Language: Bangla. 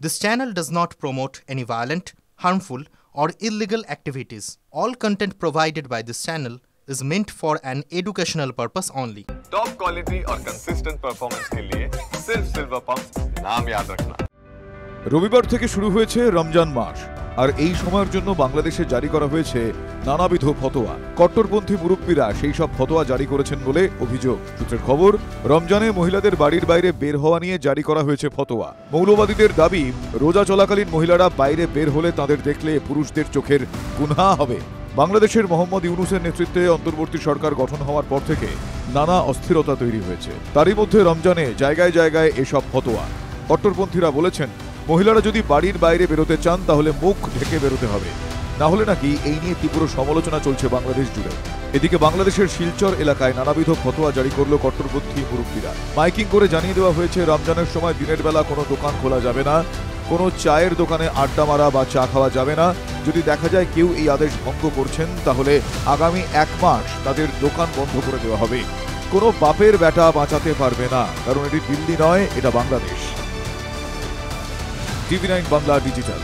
This channel does not promote any violent, harmful, or illegal activities. All content provided by this channel is meant for an educational purpose only. Top quality और कंसिस्टेंट परफॉर्मेंस के लिए सिर्फ सिल्वर पंप नाम याद रखना। রবিবার থেকে শুরু হয়েছে রমজান মাস, আর এই সময়ের জন্য বাংলাদেশে জারি করা হয়েছে নানাবিধ ফতোয়া। কট্টরপন্থী মুরব্বীরা সেই সব ফতোয়া জারি করেছেন বলে অভিযোগ। সূত্রের খবর, রমজানে মহিলাদের বাড়ির বাইরে বের হওয়া নিয়ে জারি করা হয়েছে ফতোয়া। মৌলবাদীদের দাবি, রোজা চলাকালীন মহিলারা বাইরে বের হলে তাদের দেখলে পুরুষদের চোখের গুনহা হবে। বাংলাদেশের মোহাম্মদ ইউনূসের নেতৃত্বে অন্তর্বর্তী সরকার গঠন হওয়ার পর থেকে নানা অস্থিরতা তৈরি হয়েছে। তারই মধ্যে রমজানে জায়গায় জায়গায় এসব ফতোয়া। কট্টরপন্থীরা বলেছেন, মহিলারা যদি বাড়ির বাইরে বেরোতে চান তাহলে মুখ ঢেকে বেরোতে হবে, না হলে নাকি এই নিয়ে তীব্র সমালোচনা চলছে বাংলাদেশ জুড়ে। এদিকে বাংলাদেশের শিলচর এলাকায় নানাবিধ ফতোয়া জারি করল কট্টরপন্থী মুরব্বীরা। মাইকিং করে জানিয়ে দেওয়া হয়েছে, রমজানের সময় দিনের বেলা কোনো দোকান খোলা যাবে না, কোনো চায়ের দোকানে আড্ডা মারা বা চা খাওয়া যাবে না। যদি দেখা যায় কেউ এই আদেশ ভঙ্গ করছেন, তাহলে আগামী 1 মাস তাদের দোকান বন্ধ করে দেওয়া হবে। কোনো বাপের বেটা বাঁচাতে পারবে না, কারণ এটি দিল্লি নয়, এটা বাংলাদেশ। টিভি9 বাংলা ডিজিটাল।